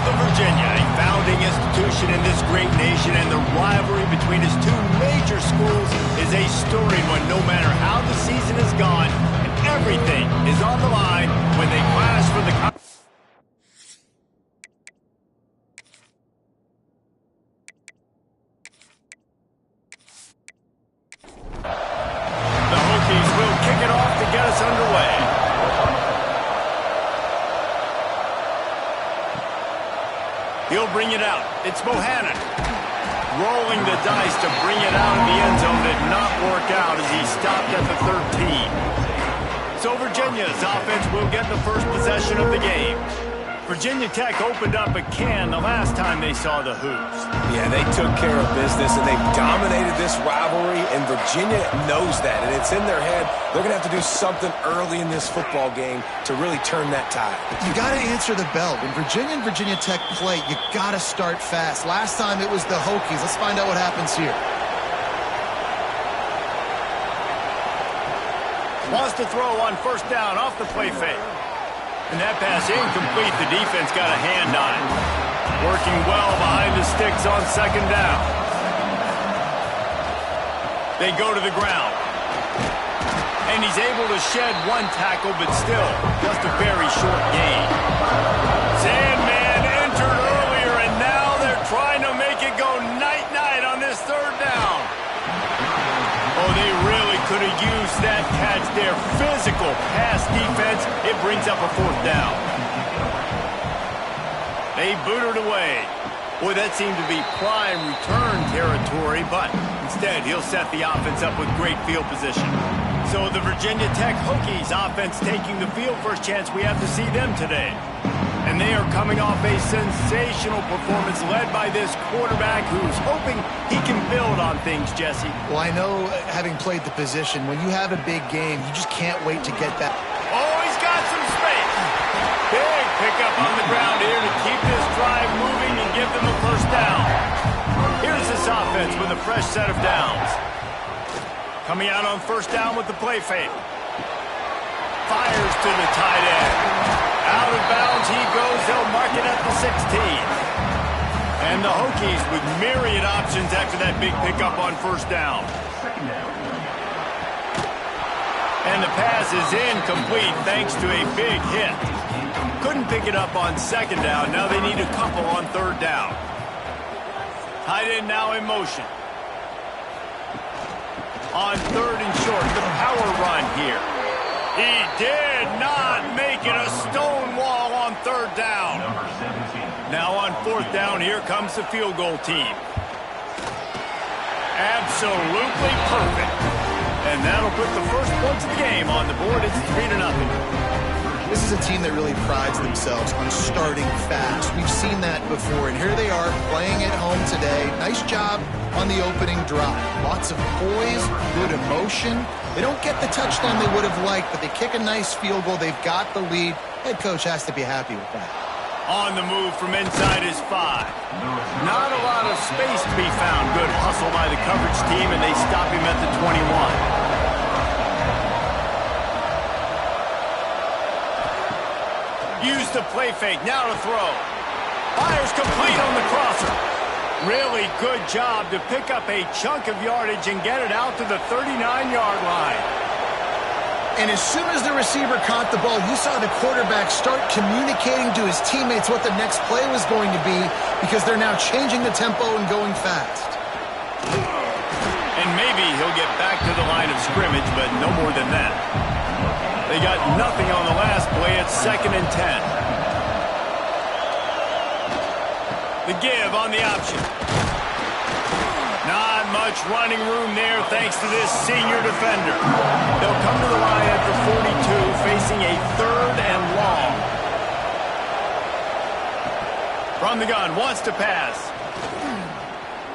of Virginia, a founding institution in this great nation, and the rivalry between its two major schools is a storied one no matter how the season has gone, and everything is on the line when they clash for the... The Hokies will kick it off to get us underway. He'll bring it out. It's Bohannon. Rolling the dice to bring it out of the end zone did not work out as he stopped at the 13. So Virginia's offense will get the first possession of the game. Virginia Tech opened up a can the last time they saw the Hoops. Yeah, they took care of business, and they've dominated this rivalry, and Virginia knows that, and it's in their head. They're going to have to do something early in this football game to really turn that tide. You got to answer the bell. When Virginia and Virginia Tech play, you got to start fast. Last time it was the Hokies. Let's find out what happens here. Wants to throw on first down off the play fake. And that pass incomplete. The defense got a hand on it. Working well behind the sticks on second down. They go to the ground. And he's able to shed one tackle, but still just a very short gain. Sandman entered earlier, and now they're trying to make it go night-night on this third down. Oh, they really could have used that catch there. Physical pass defense. It brings up a fourth down. They boot it away. Boy, that seemed to be prime return territory, but instead he'll set the offense up with great field position. So the Virginia Tech Hokies offense taking the field. First chance we have to see them today. And they are coming off a sensational performance led by this quarterback who's hoping he can build on things, Jesse. Well, I know, having played the position, when you have a big game, you just can't wait to get that. Oh, he's got some space. Big pickup on the ground here to keep this drive moving and give them a first down. Here's this offense with a fresh set of downs. Coming out on first down with the play fake. Fires to the tight end. Out of bounds he goes. They'll mark it at the 16. And the Hokies with myriad options after that big pickup on first down. And the pass is incomplete thanks to a big hit. Couldn't pick it up on second down. Now they need a couple on third down. Tight end now in motion. On third and short, the power run here. He did not make it a stone wall on third down. Now on fourth down, here comes the field goal team. Absolutely perfect. And that'll put the first points of the game on the board. It's 3-0. This is a team that really prides themselves on starting fast. We've seen that before, and here they are playing at home today. Nice job on the opening drive. Lots of poise, good emotion. They don't get the touchdown they would have liked, but they kick a nice field goal. They've got the lead. Head coach has to be happy with that. On the move from inside his 5. Not a lot of space to be found. Good hustle by the coverage team, and they stop him at the 21. Use the play fake, now to throw. Fires complete on the crosser. Really good job to pick up a chunk of yardage and get it out to the 39-yard line. And as soon as the receiver caught the ball, you saw the quarterback start communicating to his teammates what the next play was going to be, because they're now changing the tempo and going fast. And maybe he'll get back to the line of scrimmage, but no more than that. They got nothing on the last play. It's 2nd and 10. The give on the option. Not much running room there thanks to this senior defender. They'll come to the line at the 42, facing a 3rd and long. From the gun, wants to pass.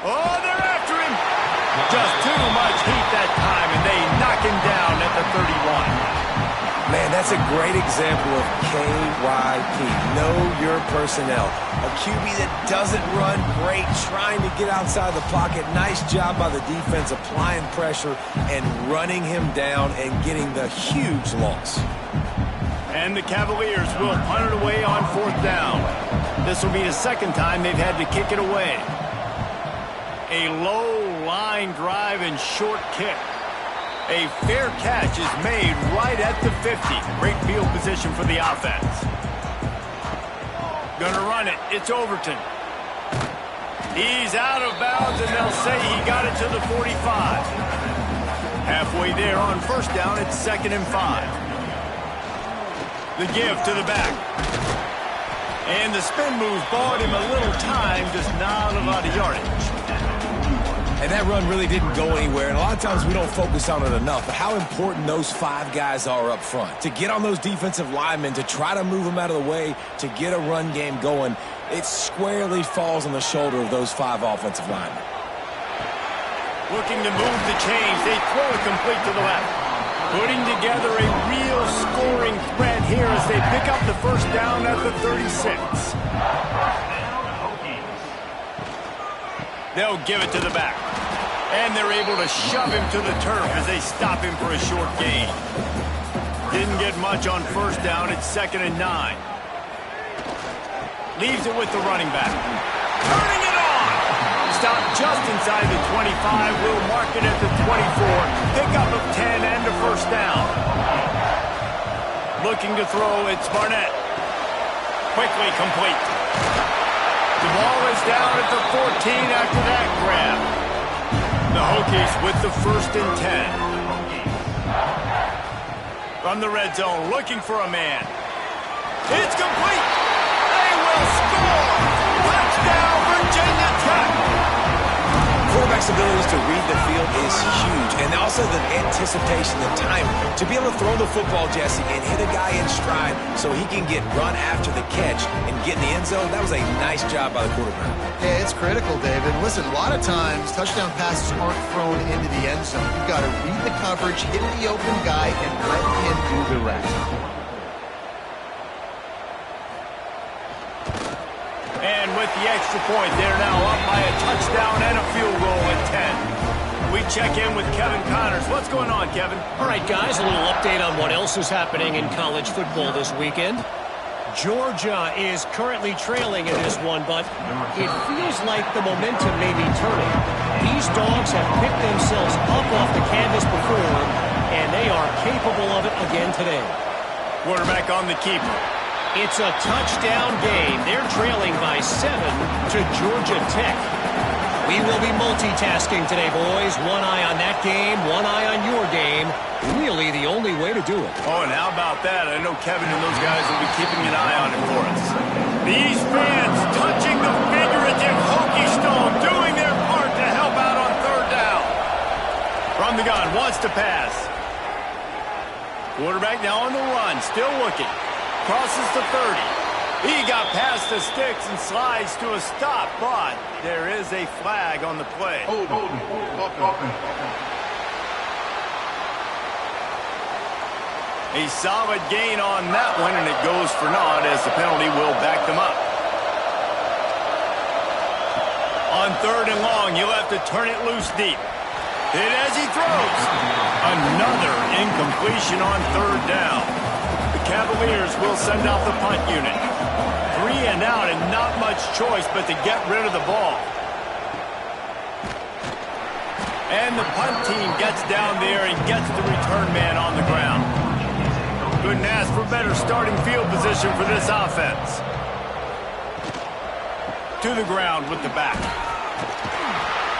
Oh, they're after him. Just too much heat that time, and they knock him down at the 31. Man, that's a great example of KYP. Know your personnel. A QB that doesn't run great, trying to get outside the pocket. Nice job by the defense applying pressure and running him down and getting the huge loss. And the Cavaliers will punt it away on 4th down. This will be the second time they've had to kick it away. A low line drive and short kick. A fair catch is made right at the 50. Great field position for the offense. Gonna run it. It's Overton. He's out of bounds, and they'll say he got it to the 45. Halfway there on first down, it's 2nd and 5. The give to the back. And the spin move bought him a little time, just not a lot of yardage. And that run really didn't go anywhere, and a lot of times we don't focus on it enough, but how important those 5 guys are up front. To get on those defensive linemen, to try to move them out of the way, to get a run game going, it squarely falls on the shoulder of those 5 offensive linemen. Looking to move the chains, they throw it complete to the left. Putting together a real scoring threat here as they pick up the first down at the 36. They'll give it to the back. And they're able to shove him to the turf as they stop him for a short gain. Didn't get much on first down. It's 2nd and 9. Leaves it with the running back. Turning it on! Stopped just inside the 25. Will mark it at the 24. Pickup of 10 and a first down. Looking to throw. It's Barnett. Quickly complete. The ball is down at the 14 after that grab. The Hokies with the 1st and 10. From the red zone, looking for a man. It's complete. They will score. Touchdown, Virginia Tech. Quarterback's abilities to read the field is huge, and also the anticipation, the time to be able to throw the football, Jesse, and hit a guy in stride so he can get run after the catch and get in the end zone. That was a nice job by the quarterback. Yeah, it's critical, David. Listen, a lot of times touchdown passes aren't thrown into the end zone. You've got to read the coverage, hit the open guy, and let him do the rest. And with the extra point, they're now up by a touchdown and a field goal at 10. We check in with Kevin Connors. What's going on, Kevin? All right, guys, a little update on what else is happening in college football this weekend. Georgia is currently trailing in this one, but it feels like the momentum may be turning. These dogs have picked themselves up off the canvas before, and they are capable of it again today. Quarterback on the keeper. It's a touchdown game. They're trailing by 7 to Georgia Tech. We will be multitasking today, boys. One eye on that game, one eye on your game. Really the only way to do it. Oh, and how about that? I know Kevin and those guys will be keeping an eye on it for us. These fans touching the figurative Hokie stone, doing their part to help out on 3rd down. From the gun, wants to pass. Quarterback now on the run, still looking. Crosses the 30. He got past the sticks and slides to a stop, but there is a flag on the play. A solid gain on that one, and it goes for naught as the penalty will back them up. On 3rd and long, you'll have to turn it loose deep. Hit as he throws. Another incompletion on 3rd down. Cavaliers will send out the punt unit. 3 and out and not much choice but to get rid of the ball. And the punt team gets down there and gets the return man on the ground. Couldn't ask for better starting field position for this offense. To the ground with the back.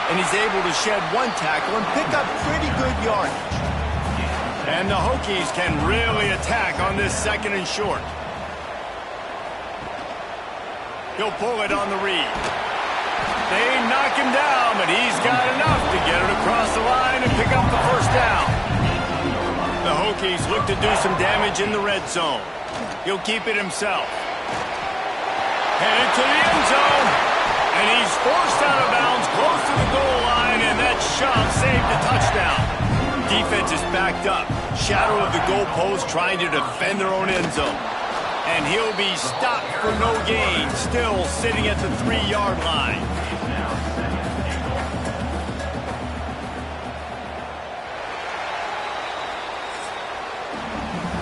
And he's able to shed 1 tackle and pick up pretty good yardage. And the Hokies can really attack on this 2nd and short. He'll pull it on the read. They knock him down, but he's got enough to get it across the line and pick up the first down. The Hokies look to do some damage in the red zone. He'll keep it himself. Headed to the end zone. And he's forced out of bounds close to the goal line, and that shove saved the touchdown. Defense is backed up. Shadow of the goalpost trying to defend their own end zone. And he'll be stopped for no gain, still sitting at the 3-yard line.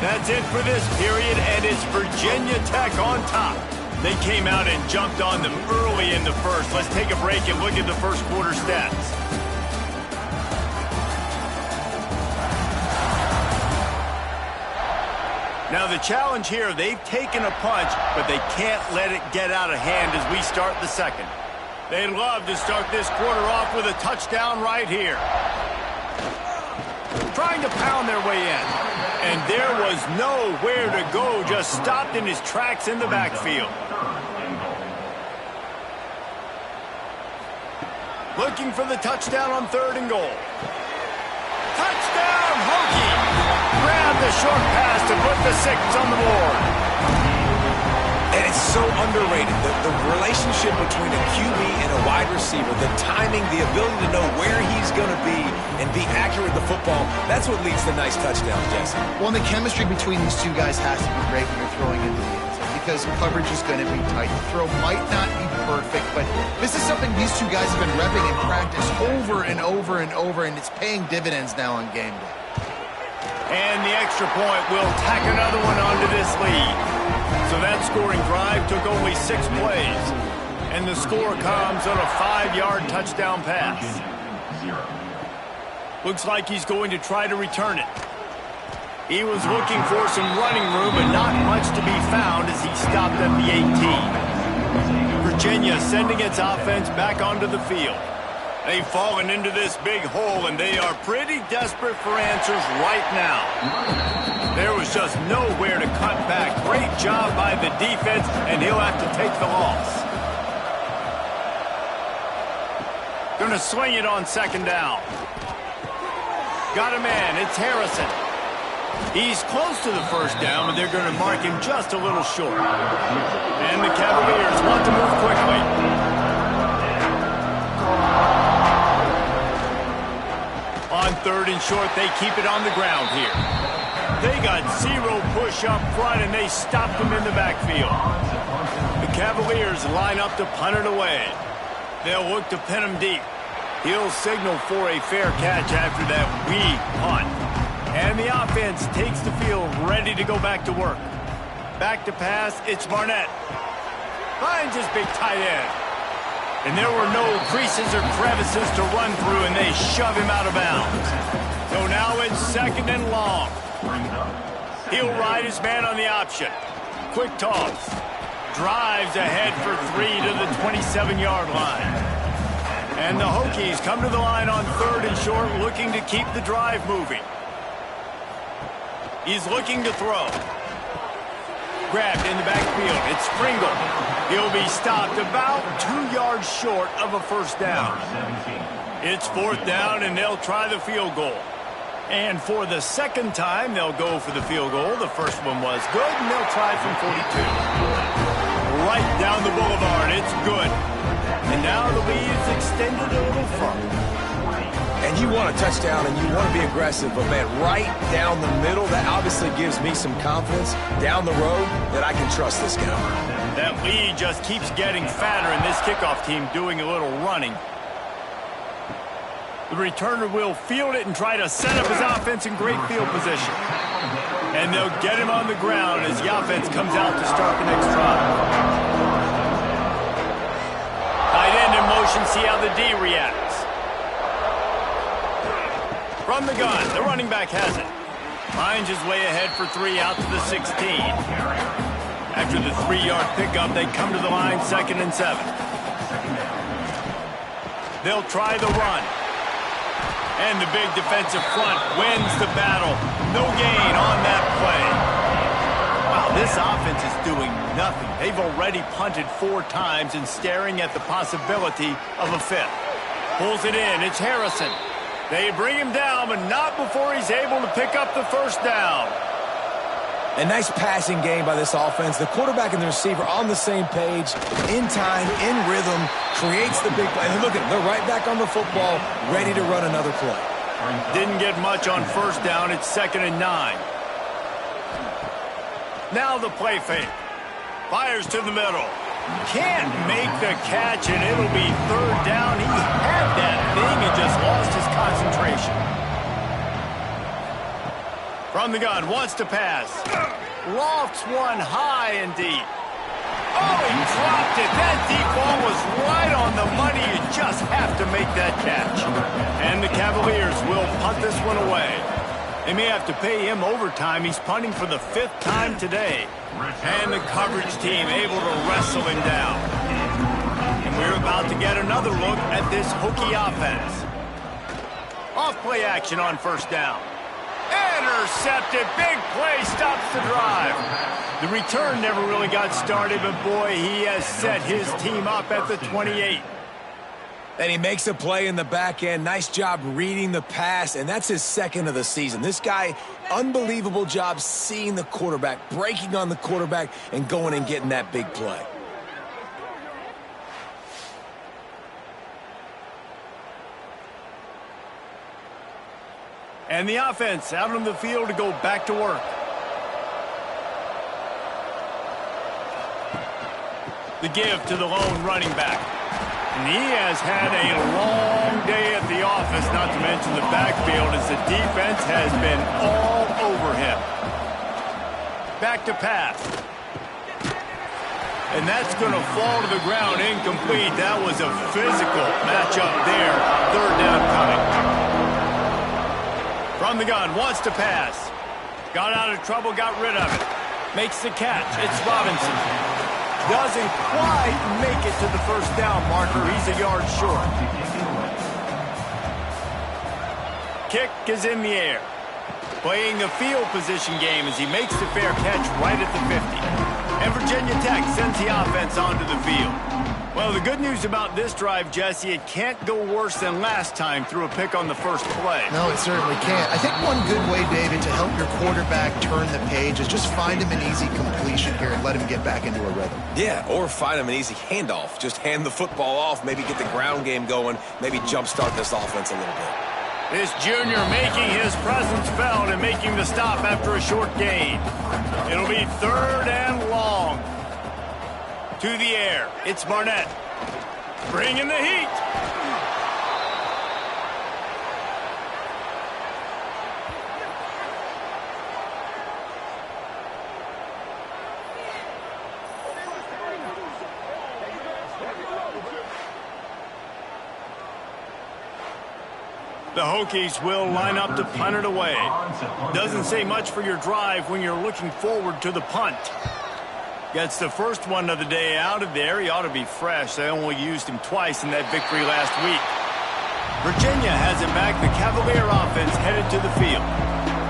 That's it for this period, and it's Virginia Tech on top. They came out and jumped on them early in the first. Let's take a break and look at the first quarter stats. Now the challenge here, they've taken a punch, but they can't let it get out of hand as we start the second. They'd love to start this quarter off with a touchdown right here. Trying to pound their way in. And there was nowhere to go, just stopped in his tracks in the backfield. Looking for the touchdown on 3rd and goal. Touchdown, Hokie! Grab the short pass to put the 6 on the board. And it's so underrated, the relationship between a QB and a wide receiver, the timing, the ability to know where he's going to be and be accurate with the football, that's what leads to nice touchdowns, Jesse. Well, the chemistry between these two guys has to be great when you're throwing into the end zone because coverage is going to be tight. The throw might not be perfect, but this is something these two guys have been repping in practice over and over and over, and it's paying dividends now on game day. And the extra point will tack another one onto this lead. So that scoring drive took only 6 plays. And the score comes on a 5-yard touchdown pass. Looks like he's going to try to return it. He was looking for some running room, but not much to be found as he stopped at the 18. Virginia sending its offense back onto the field. They've fallen into this big hole, and they are pretty desperate for answers right now. There was just nowhere to cut back. Great job by the defense, and he'll have to take the loss. Going to swing it on 2nd down. Got a man. It's Harrison. He's close to the 1st down, but they're going to mark him just a little short. And the Cavaliers want to move quickly. On 3rd and short, they keep it on the ground here. They got 0 push up front, and they stopped them in the backfield. The Cavaliers line up to punt it away. They'll look to pin him deep. He'll signal for a fair catch after that weak punt. And the offense takes the field, ready to go back to work. Back to pass, it's Barnett. Finds his big tight end. And there were no creases or crevices to run through, and they shove him out of bounds. So now it's 2nd and long. He'll ride his man on the option. Quick toss. Drives ahead for 3 to the 27-yard line. And the Hokies come to the line on 3rd and short, looking to keep the drive moving. He's looking to throw. Grabbed in the backfield. It's Pringle. He'll be stopped about 2 yards short of a 1st down. It's 4th down, and they'll try the field goal. And for the 2nd time, they'll go for the field goal. The first one was good, and they'll try from 42. Right down the boulevard. It's good. And now the lead is extended a little further. And you want a touchdown and you want to be aggressive, but man, right down the middle, that obviously gives me some confidence down the road that I can trust this guy. That lead just keeps getting fatter, and this kickoff team doing a little running. The returner will field it and try to set up his offense in great field position. And they'll get him on the ground as the offense comes out to start the next drive. Tight end in motion, see how the D reacts. From the gun, the running back has it. Finds his way ahead for 3 out to the 16. After the 3-yard pickup, they come to the line 2nd and 7. They'll try the run. And the big defensive front wins the battle. No gain on that play. Wow, this offense is doing nothing. They've already punted 4 times and staring at the possibility of a 5th. Pulls it in. It's Harrison. They bring him down, but not before he's able to pick up the 1st down. A nice passing game by this offense. The quarterback and the receiver on the same page, in time, in rhythm, creates the big play. And look at, they're right back on the football, ready to run another play. Didn't get much on 1st down. It's 2nd and 9. Now the play fake. Fires to the middle. Can't make the catch, and it'll be 3rd down. He had that thing and just lost his concentration. From the gun, wants to pass. Lofts one high and deep. Oh, he it. That deep ball was right on the money. You just have to make that catch. And the Cavaliers will punt this one away. They may have to pay him overtime. He's punting for the 5th time today. And the coverage team able to wrestle him down. And we're about to get another look at this Hokie offense. Off-play action on first down. Intercepted. Big play stops the drive. The return never really got started, but boy, he has set his team up at the 28. And he makes a play in the back end. Nice job reading the pass, and that's his 2nd of the season. This guy, unbelievable job seeing the quarterback, breaking on the quarterback, and going and getting that big play. And the offense out on the field to go back to work. The give to the lone running back. And he has had a long day at the office, not to mention the backfield, as the defense has been all over him. Back to pass. And that's going to fall to the ground incomplete. That was a physical matchup there. 3rd down coming. From the gun, wants to pass. Got out of trouble, got rid of it. Makes the catch. It's Robinson. Doesn't quite make it to the first down marker. He's a yard short. Kick is in the air. Playing the field position game as he makes the fair catch right at the 50. And Virginia Tech sends the offense onto the field. Well, the good news about this drive, Jesse, it can't go worse than last time through a pick on the first play. No, it certainly can't. I think one good way, David, to help your quarterback turn the page is just find him an easy completion here and let him get back into a rhythm. Yeah, or find him an easy handoff. Just hand the football off, maybe get the ground game going, maybe jumpstart this offense a little bit. This junior making his presence felt and making the stop after a short gain. It'll be 3rd and long. To the air, it's Barnett. Bringing the heat. The Hokies will line up to punt it away. Doesn't say much for your drive when you're looking forward to the punt. Gets the first one of the day out of there. He ought to be fresh. They only used him twice in that victory last week. Virginia has it back. The Cavalier offense headed to the field.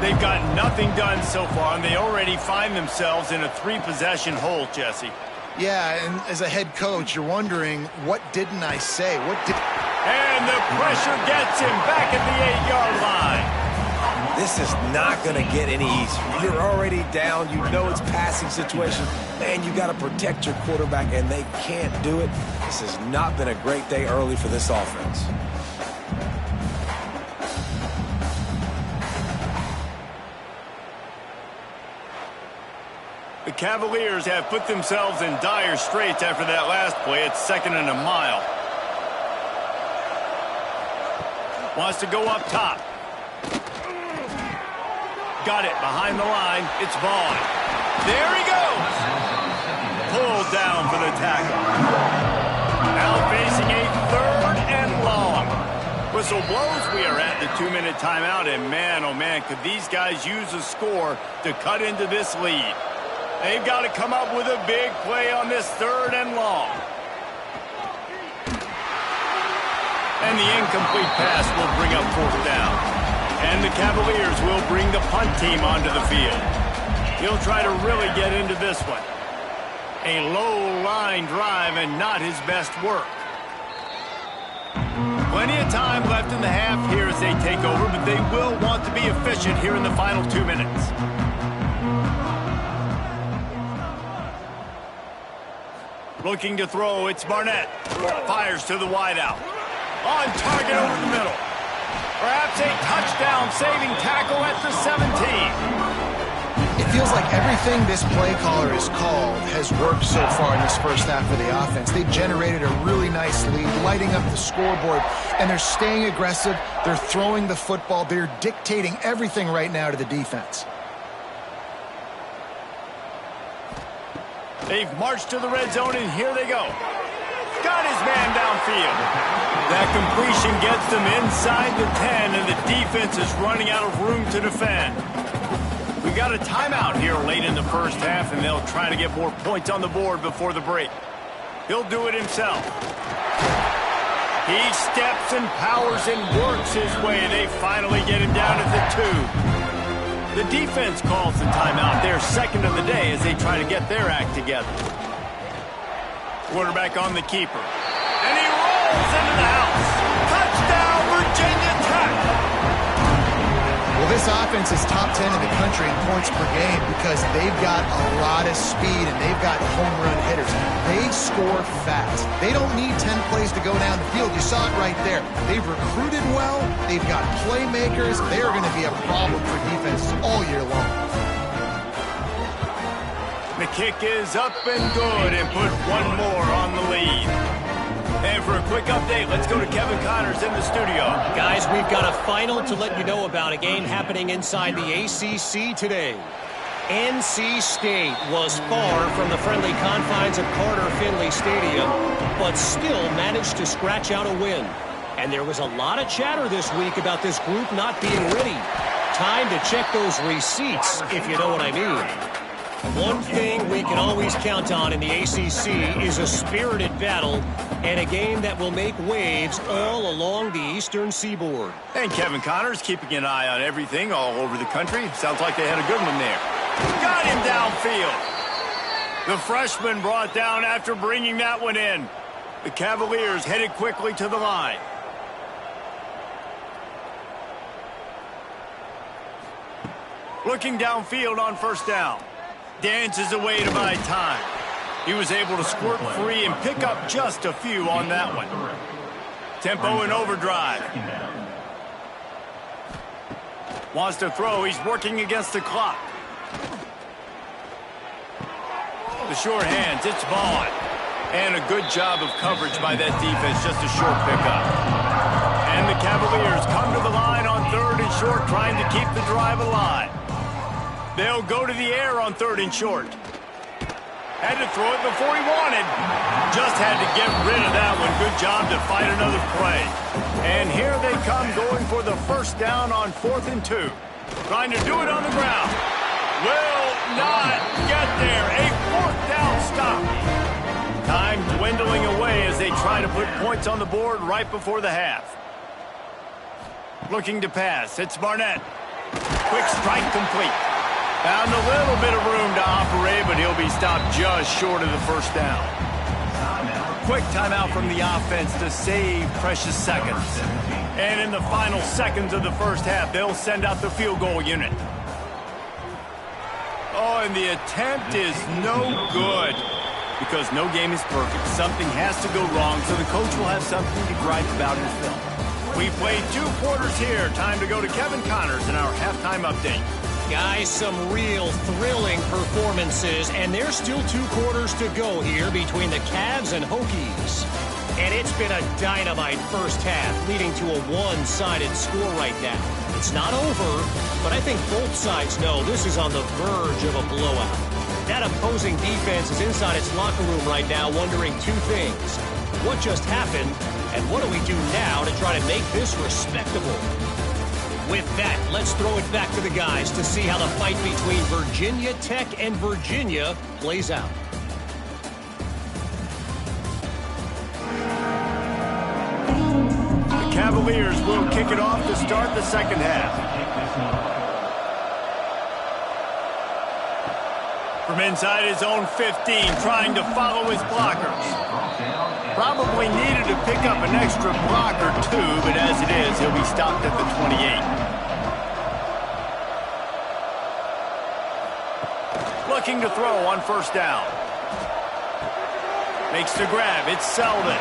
They've got nothing done so far, and they already find themselves in a 3-possession hole, Jesse. Yeah, and as a head coach, you're wondering, what didn't I say? And the pressure gets him back at the 8-yard line. This is not going to get any easier. You're already down. You know it's passing situation. Man, you got to protect your quarterback, and they can't do it. This has not been a great day early for this offense. The Cavaliers have put themselves in dire straits after that last play. It's 2nd and a mile. Wants to go up top. Got it behind the line. It's Vaughn. There he goes. Pulled down for the tackle. Now facing a 3rd and long. Whistle blows. We are at the 2-minute timeout. And man, oh man, could these guys use a score to cut into this lead. They've got to come up with a big play on this 3rd and long. And the incomplete pass will bring up 4th down. And the Cavaliers will bring the punt team onto the field. He'll try to really get into this one. A low-line drive and not his best work. Plenty of time left in the half here as they take over, but they will want to be efficient here in the final 2 minutes. Looking to throw, it's Barnett. Fires to the wideout. On target over the middle. Perhaps a touchdown-saving tackle at the 17. It feels like everything this play caller has called has worked so far in this first half of the offense. They've generated a really nice lead, lighting up the scoreboard, and they're staying aggressive. They're throwing the football. They're dictating everything right now to the defense. They've marched to the red zone, and here they go. Got his man downfield. That completion gets them inside the 10, and the defense is running out of room to defend. We got a timeout here late in the first half, and they'll try to get more points on the board before the break. He'll do it himself. He steps and powers and works his way. They finally get him down at the 2. The defense calls the timeout, their second of the day, as they try to get their act together. Quarterback on the keeper. And he rolls into the house. Touchdown, Virginia Tech! Well, this offense is top 10 in the country in points per game because they've got a lot of speed and they've got home run hitters. They score fast. They don't need 10 plays to go down the field. You saw it right there. They've recruited well. They've got playmakers. They are going to be a problem for defenses all year long. The kick is up and good and put one more on the lead. And for a quick update, let's go to Kevin Connors in the studio. Guys, we've got a final to let you know about, a game happening inside the ACC today. NC State was far from the friendly confines of Carter Finley Stadium, but still managed to scratch out a win. And there was a lot of chatter this week about this group not being ready. Time to check those receipts, if you know what I mean. One thing we can always count on in the ACC is a spirited battle and a game that will make waves all along the eastern seaboard. And Kevin Connors keeping an eye on everything all over the country. Sounds like they had a good one there. Got him downfield. The freshman brought down after bringing that one in. The Cavaliers headed quickly to the line. Looking downfield on first down. Dances away to buy time. He was able to squirt free and pick up just a few on that one. Tempo and overdrive. Wants to throw. He's working against the clock. The short hands. It's Vaughn. And a good job of coverage by that defense. Just a short pickup. And the Cavaliers come to the line on 3rd and short, trying to keep the drive alive. They'll go to the air on 3rd and short. Had to throw it before he wanted. Just had to get rid of that one. Good job to fight another play. And here they come going for the first down on 4th and 2. Trying to do it on the ground. Will not get there. A 4th down stop. Time dwindling away as they try to put points on the board right before the half. Looking to pass. It's Barnett. Quick strike complete. Found a little bit of room to operate, but he'll be stopped just short of the first down. Quick timeout from the offense to save precious seconds. And in the final seconds of the first half, they'll send out the field goal unit. Oh, and the attempt is no good. Because no game is perfect, something has to go wrong, so the coach will have something to gripe about in film. We played 2 quarters here. Time to go to Kevin Connors in our halftime update. Guys, some real thrilling performances, and there's still 2 quarters to go here between the Cavs and Hokies. And it's been a dynamite first half, leading to a one-sided score right now. It's not over, but I think both sides know this is on the verge of a blowout. That opposing defense is inside its locker room right now wondering 2 things. What just happened, and what do we do now to try to make this respectable? With that, let's throw it back to the guys to see how the fight between Virginia Tech and Virginia plays out. The Cavaliers will kick it off to start the second half. From inside his own 15, trying to follow his blockers. Probably needed to pick up an extra block or 2, but as it is, he'll be stopped at the 28. Looking to throw on first down. Makes the grab. It's Selden.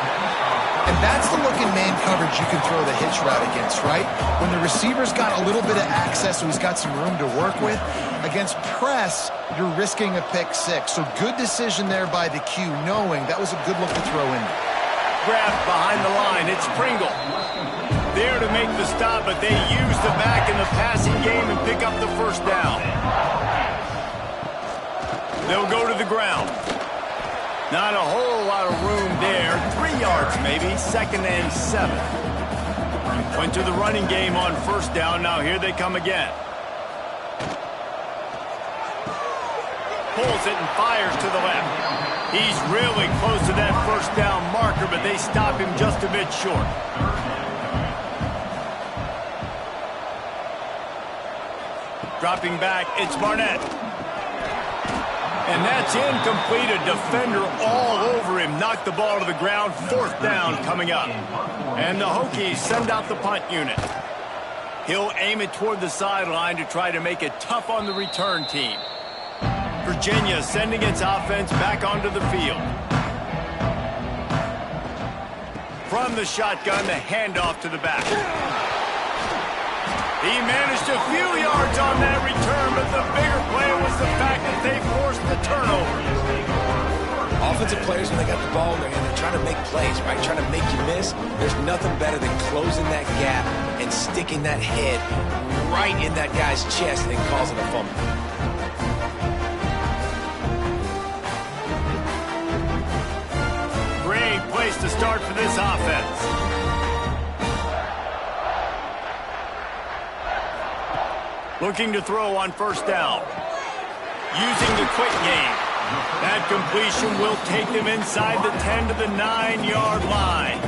And that's the look in man coverage you can throw the hitch route against, right? When the receiver's got a little bit of access, so he's got some room to work with. Against press, you're risking a pick 6. So good decision there by the Q, knowing that was a good look to throw in. Grab behind the line. It's Pringle. There to make the stop, but they use the back in the passing game and pick up the first down. They'll go to the ground. Not a whole lot of room there. 3 yards maybe, 2nd and 7. Went to the running game on 1st down. Now here they come again. Pulls it and fires to the left. He's really close to that 1st down marker, but they stop him just a bit short. Dropping back, it's Barnett. And that's incomplete. A defender all over him. Knocked the ball to the ground. 4th down coming up. And the Hokies send out the punt unit. He'll aim it toward the sideline to try to make it tough on the return team. Virginia sending its offense back onto the field. From the shotgun, the handoff to the back. He managed a few yards on that return, but the bigger play was the fact that they forced the turnover. Offensive players, when they got the ball in their hand, they're trying to make plays, right? Trying to make you miss. There's nothing better than closing that gap and sticking that head right in that guy's chest and causing a fumble. Great place to start for this offense. Looking to throw on 1st down. Using the quick game. That completion will take them inside the 10 to the 9-yard line.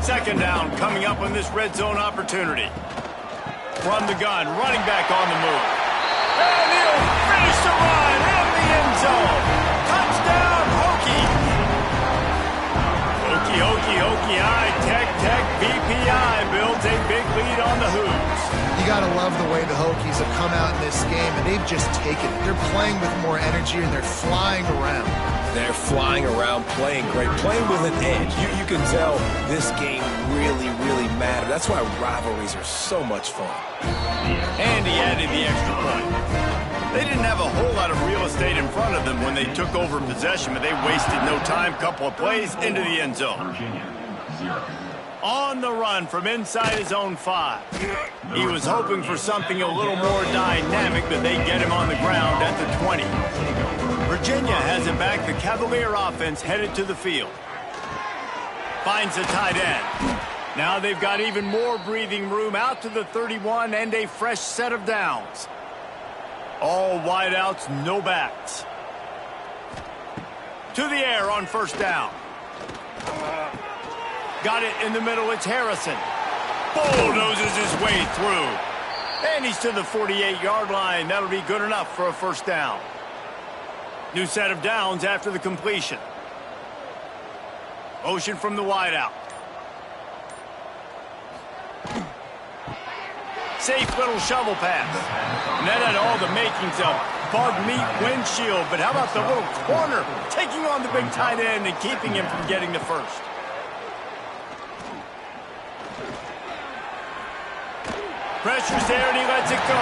2nd down coming up on this red zone opportunity. From the gun, running back on the move. And he'll finish the run in the end zone. Touchdown, Hokie. Hokie, Tech, BPI builds a big lead on the Hoos. You got to love the way the Hokies have come out in this game, and they've just taken it. They're playing with more energy, and they're flying around. They're flying around, playing great, playing with an edge. You can tell this game really, really matters. That's why rivalries are so much fun. And he added the extra point. They didn't have a whole lot of real estate in front of them when they took over possession, but they wasted no time. Couple of plays into the end zone. On the run from inside his own 5. He was hoping for something a little more dynamic, but they get him on the ground at the 20. Virginia has it back. The Cavalier offense headed to the field. Finds a tight end. Now they've got even more breathing room out to the 31 and a fresh set of downs. All wideouts, no backs. To the air on 1st down. Got it in the middle, it's Harrison. Bulldozes his way through. And he's to the 48-yard line. That'll be good enough for a 1st down. New set of downs after the completion. Motion from the wideout. Safe little shovel pass. And that had all the makings of bug meat windshield. But how about the little corner taking on the big tight end and keeping him from getting the 1st? Pressure's there, and he lets it go.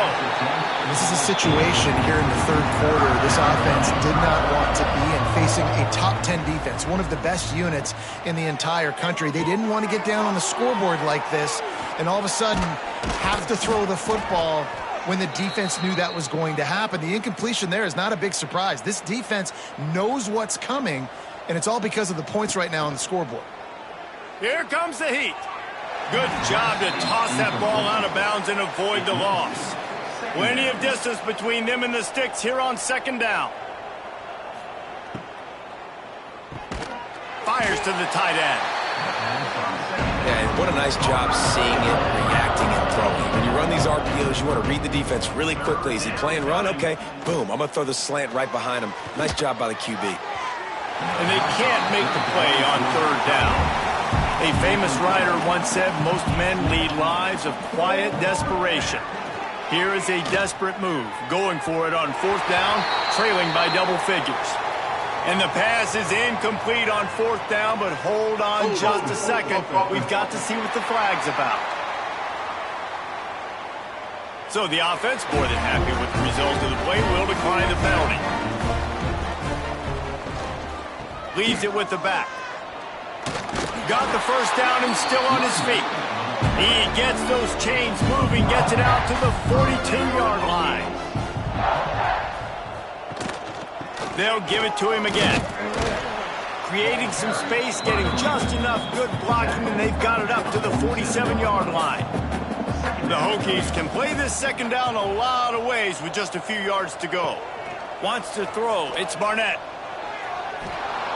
This is a situation here in the 3rd quarter this offense did not want to be in, facing a top 10 defense, one of the best units in the entire country. They didn't want to get down on the scoreboard like this and all of a sudden have to throw the football when the defense knew that was going to happen. The incompletion there is not a big surprise. This defense knows what's coming, and it's all because of the points right now on the scoreboard. Here comes the heat. Good job to toss that ball out of bounds and avoid the loss. Plenty of distance between them and the sticks here on 2nd down. Fires to the tight end. Yeah, and what a nice job seeing it, reacting, and throwing. When you run these RPOs, you want to read the defense really quickly. Is he playing run? Okay, boom, I'm going to throw the slant right behind him. Nice job by the QB. And they can't make the play on 3rd down. A famous writer once said, most men lead lives of quiet desperation. Here is a desperate move, going for it on 4th down, trailing by double figures. And the pass is incomplete on 4th down, but hold on just a second. We've got to see what the flag's about. So the offense, more than happy with the result of the play, will decline the penalty. Leaves it with the back. Got the 1st down and still on his feet. He gets those chains moving, gets it out to the 42-yard line. They'll give it to him again. creating some space, getting just enough good blocking, and they've got it up to the 47-yard line. The Hokies can play this second down a lot of ways with just a few yards to go. Wants to throw. It's Barnett.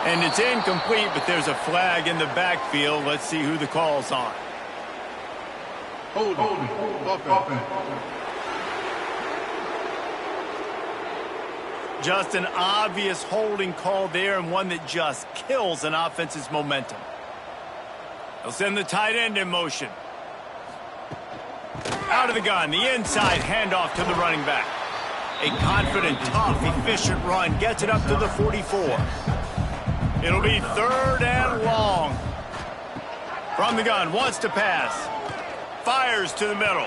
And it's incomplete, but there's a flag in the backfield. Let's see who the call's on. Just an obvious holding call there, and one that just kills an offense's momentum. They'll send the tight end in motion. Out of the gun, the inside handoff to the running back. A confident, tough, efficient run gets it up to the 44. It'll be 3rd and long. From the gun, wants to pass. Fires to the middle.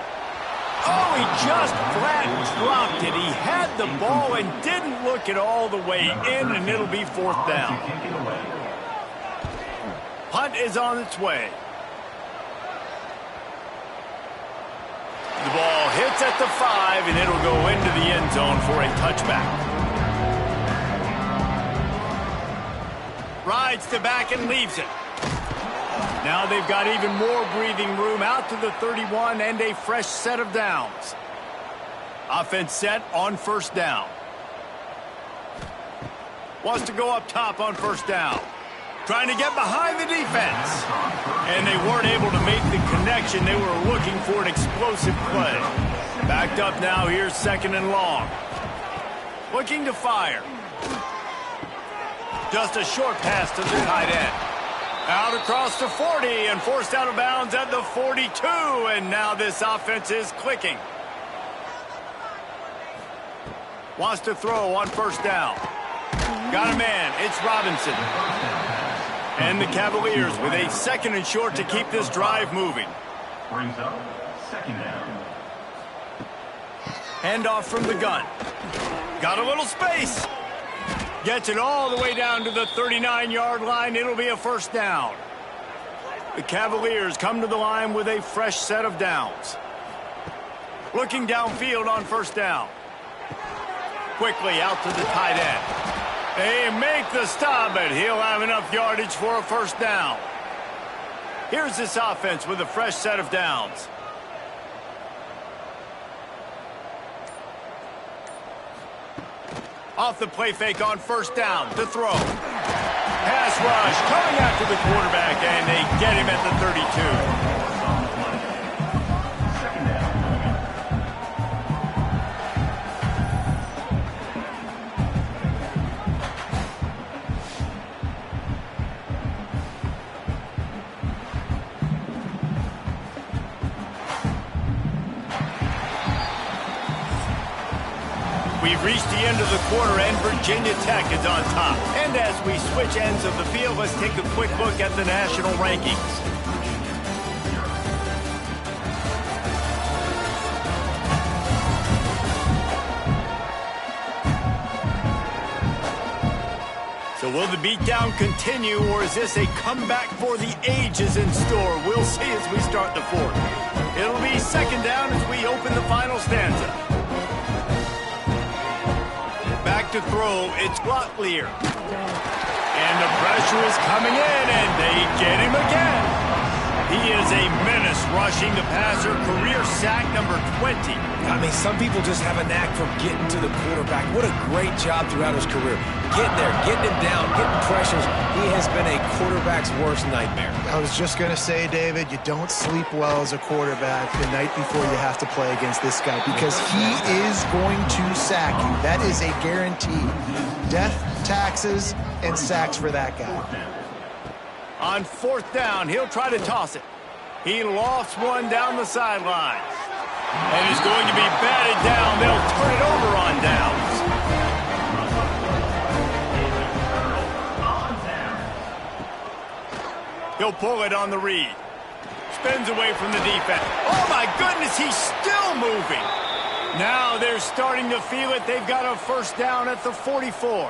Oh, he just flat dropped it. He had the ball and didn't look it all the way in, and it'll be 4th down. Punt is on its way. The ball hits at the 5, and it'll go into the end zone for a touchback. Rides the back and leaves it. Now they've got even more breathing room out to the 31 and a fresh set of downs. Offense set on 1st down. Wants to go up top on 1st down. Trying to get behind the defense. And they weren't able to make the connection. They were looking for an explosive play. Backed up now. Here's 2nd and long. Looking to fire. Just a short pass to the tight end. Out across the 40 and forced out of bounds at the 42. And now this offense is clicking. Wants to throw on 1st down. Got a man. It's Robinson. And the Cavaliers with a 2nd and short to keep this drive moving. Brings up 2nd down. Handoff from the gun. Got a little space. Gets it all the way down to the 39-yard line. It'll be a 1st down. The Cavaliers come to the line with a fresh set of downs. Looking downfield on 1st down. Quickly out to the tight end. They make the stop, but he'll have enough yardage for a 1st down. Here's this offense with a fresh set of downs. Off the play fake on 1st down to throw. Pass rush coming after the quarterback, and they get him at the 32. We've reached the end of the quarter, and Virginia Tech is on top. And as we switch ends of the field, let's take a quick look at the national rankings. So will the beatdown continue, or is this a comeback for the ages in store? We'll see as we start the 4th. It'll be 2nd down as we open the final stanza. Back to throw, it's Locklear. And the pressure is coming in, and they get him again. He is a menace rushing the passer, career sack number 20. I mean, some people just have a knack for getting to the quarterback. What a great job throughout his career. Getting there, getting him down, getting pressures. He has been a quarterback's worst nightmare. I was just going to say, David, you don't sleep well as a quarterback the night before you have to play against this guy, because he is going to sack you. That is a guarantee. Death, taxes, and sacks for that guy. On 4th down, he'll try to toss it. He lofts one down the sideline. And he's going to be batted down. They'll turn it over on downs. He'll pull it on the read. Spins away from the defense. Oh, my goodness, he's still moving. Now they're starting to feel it. They've got a 1st down at the 44.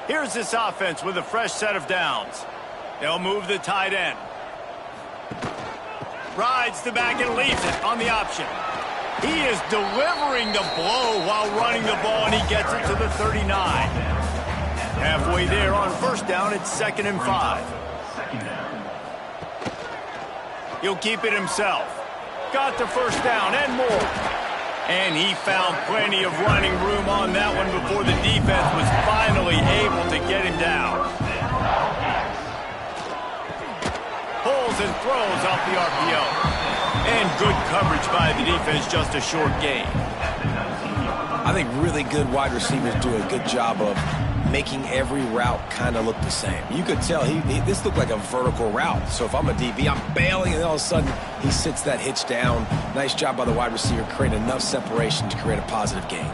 Here's this offense with a fresh set of downs. They'll move the tight end. Rides the back and leaves it on the option. He is delivering the blow while running the ball, and he gets it to the 39. Halfway there on first down, it's 2nd and 5. Second down. He'll keep it himself. Got the first down and more. And he found plenty of running room on that one before the defense was finally able to get him down. Pulls and throws off the RPO. And good coverage by the defense, just a short gain. I think really good wide receivers do a good job of making every route kind of look the same. You could tell this looked like a vertical route. So if I'm a DB, I'm bailing, and all of a sudden he sits that hitch down. Nice job by the wide receiver, creating enough separation to create a positive gain.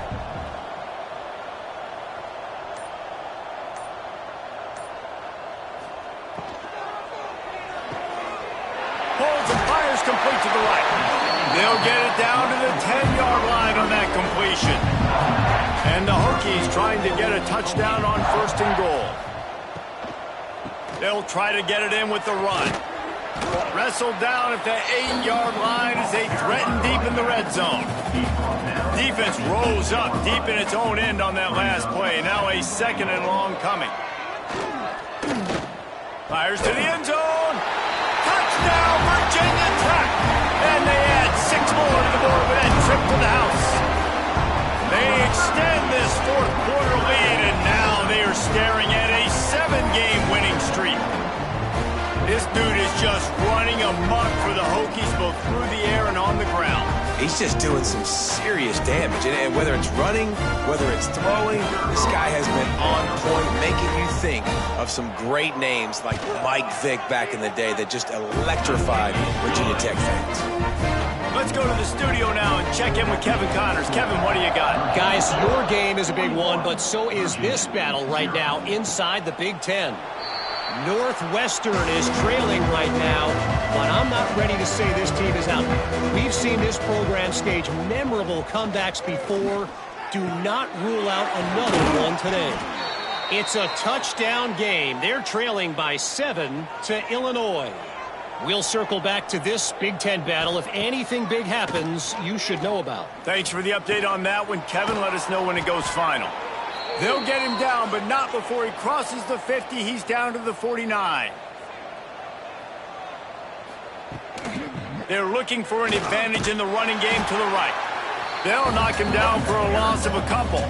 Holds and fires complete to the right. They'll get it down to the 10-yard line on that completion. And the Hokies trying to get a touchdown on 1st and goal. They'll try to get it in with the run. Wrestled down at the 8-yard line as they threaten deep in the red zone. Defense rose up deep in its own end on that last play. Now a 2nd and long coming. Fires to the end zone. Touchdown, Virginia Tech. And they add 6 more to the board with that trip to the house. They extend this 4th quarter lead, and now they are staring at a 7-game winning streak. This dude is just running amok for the Hokies, both through the air and on the ground. He's just doing some serious damage. And whether it's running, whether it's throwing, this guy has been on point, making you think of some great names like Mike Vick back in the day that just electrified Virginia Tech fans. Let's go to the studio now and check in with Kevin Connors. Kevin, what do you got? Guys, your game is a big one, but so is this battle right now inside the Big Ten. Northwestern is trailing right now, but I'm not ready to say this team is out. We've seen this program stage memorable comebacks before. Do not rule out another one today. It's a touchdown game. They're trailing by 7 to Illinois. We'll circle back to this Big Ten battle. If anything big happens, you should know about. Thanks for the update on that one, Kevin. Let us know when it goes final. They'll get him down, but not before he crosses the 50. He's down to the 49. They're looking for an advantage in the running game to the right. They'll knock him down for a loss of a couple.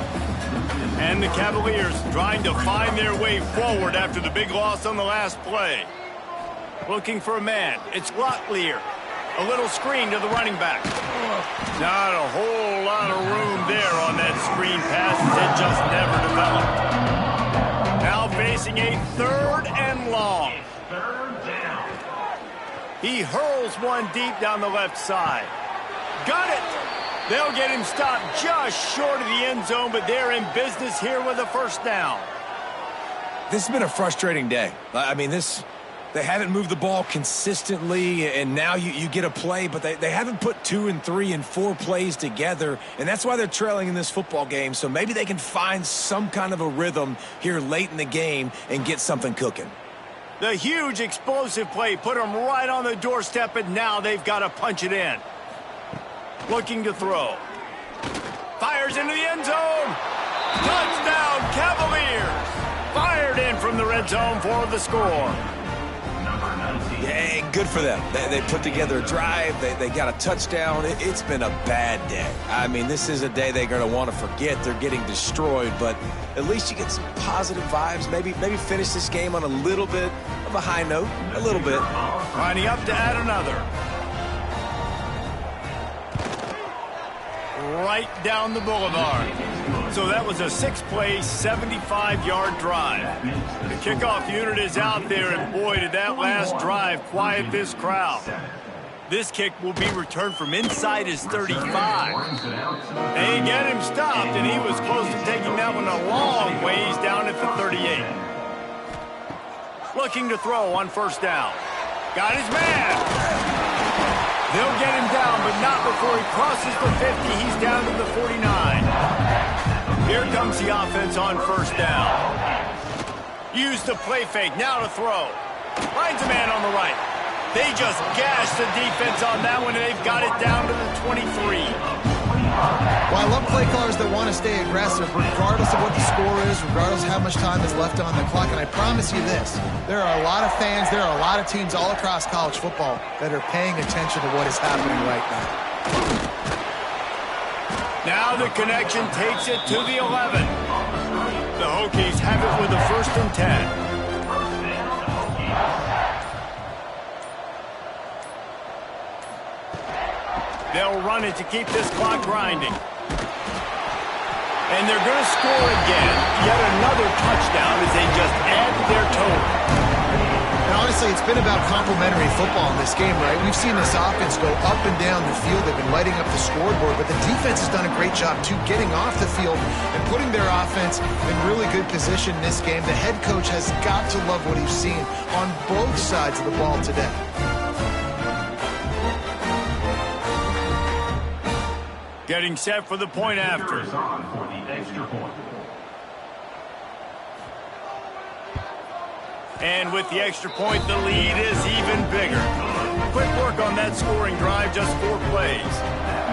And the Cavaliers trying to find their way forward after the big loss on the last play. Looking for a man. It's Locklear. A little screen to the running back. Not a whole lot of room there on that screen pass. It just never developed. Now facing a 3rd and long. 3rd down. He hurls one deep down the left side. Got it. They'll get him stopped just short of the end zone, but they're in business here with a 1st down. This has been a frustrating day. I mean, they haven't moved the ball consistently, and now you get a play, but they haven't put 2 and 3 and 4 plays together, and that's why they're trailing in this football game. So maybe they can find some kind of a rhythm here late in the game and get something cooking. The huge explosive play put them right on the doorstep, and now they've got to punch it in. Looking to throw. Fires into the end zone. Touchdown, Cavaliers. Fired in from the red zone for the score. Yeah, good for them. They put together a drive. They got a touchdown. It's been a bad day. I mean, this is a day they're going to want to forget. They're getting destroyed, but at least you get some positive vibes. Maybe finish this game on a little bit of a high note. A little bit. Lining up to add another. Right down the boulevard. So that was a 6-play, 75-yard drive. The kickoff unit is out there, and boy, did that last drive quiet this crowd. This kick will be returned from inside his 35. They get him stopped, and he was close to taking that one a long ways down at the 38. Looking to throw on 1st down. Got his man. They'll get him down, but not before he crosses the 50. He's down to the 49. Here comes the offense on 1st down. Use the play fake, now to throw. Finds a man on the right. They just gashed the defense on that one, and they've got it down to the 23. Well, I love play callers that want to stay aggressive regardless of what the score is, regardless of how much time is left on the clock. And I promise you this, there are a lot of fans, there are a lot of teams all across college football that are paying attention to what is happening right now. Now the connection takes it to the 11. The Hokies have it with a 1st and 10. They'll run it to keep this clock grinding. And they're going to score again. Yet another touchdown as they just add to their total. And honestly, it's been about complementary football in this game, right? We've seen this offense go up and down the field. They've been lighting up the scoreboard, but the defense has done a great job, too, getting off the field and putting their offense in really good position in this game. The head coach has got to love what he's seen on both sides of the ball today. Getting set for the point after. On for the extra point. And with the extra point, the lead is even bigger. Quick work on that scoring drive, just 4 plays.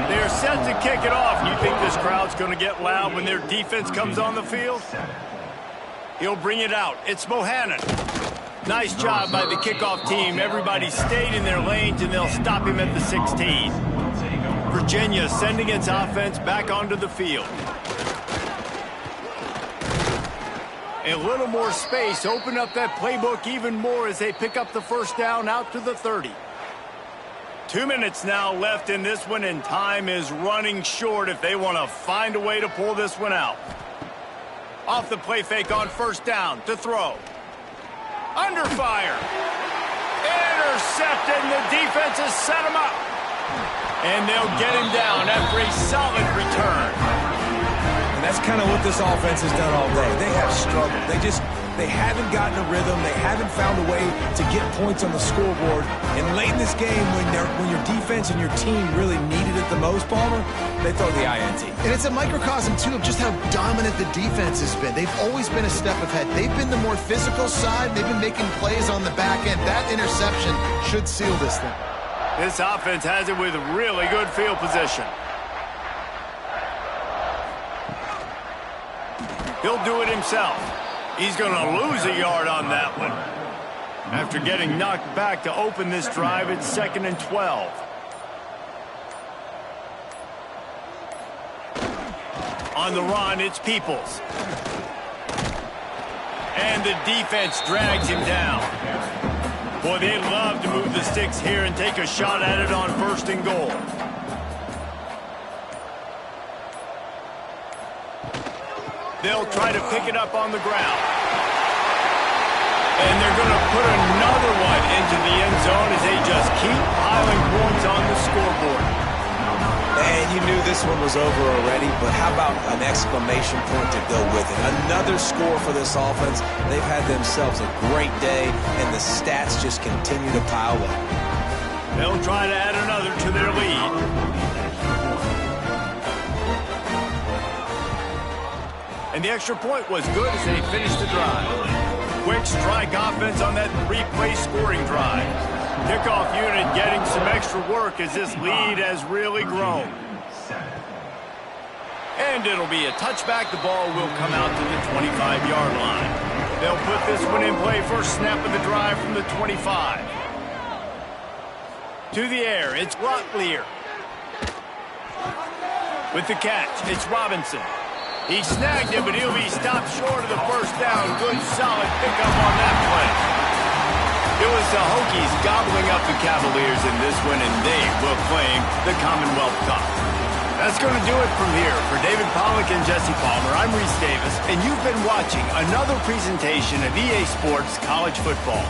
They're set to kick it off. You think this crowd's going to get loud when their defense comes on the field? He'll bring it out. It's Bohannon. Nice job by the kickoff team. Everybody stayed in their lanes, and they'll stop him at the 16. Virginia sending its offense back onto the field. A little more space, open up that playbook even more as they pick up the 1st down out to the 30. 2 minutes now left in this one, and time is running short if they want to find a way to pull this one out. Off the play fake on 1st down to throw. Under fire. Intercepted, and the defense has set him up. And they'll get him down after a solid return. And that's kind of what this offense has done all day. They have struggled. They haven't gotten a rhythm. They haven't found a way to get points on the scoreboard. And late in this game, when your defense and your team really needed it the most, Palmer, they throw the INT. And it's a microcosm, too, of just how dominant the defense has been. They've always been a step ahead. They've been the more physical side. They've been making plays on the back end. That interception should seal this thing. This offense has it with really good field position. He'll do it himself. He's going to lose a yard on that one. After getting knocked back to open this drive, it's 2nd and 12. On the run, it's Peoples. And the defense drags him down. Boy, they'd love to move the sticks here and take a shot at it on 1st and goal. They'll try to pick it up on the ground. And they're going to put another one into the end zone as they just keep piling points on the scoreboard. And you knew this one was over already, but how about an exclamation point to go with it? Another score for this offense. They've had themselves a great day, and the stats just continue to pile up. They'll try to add another to their lead. And the extra point was good as they finished the drive. Quick strike offense on that 3-play scoring drive. Kickoff unit getting some extra work as this lead has really grown. And it'll be a touchback. The ball will come out to the 25-yard line. They'll put this one in play. First snap of the drive from the 25. To the air, it's Rotlier. With the catch, it's Robinson. He snagged it, but he'll be stopped short of the 1st down. Good, solid pickup on that play. It was the Hokies gobbling up the Cavaliers in this one, and they will claim the Commonwealth Cup. That's going to do it from here. For David Pollack and Jesse Palmer, I'm Reese Davis, and you've been watching another presentation of EA Sports College Football.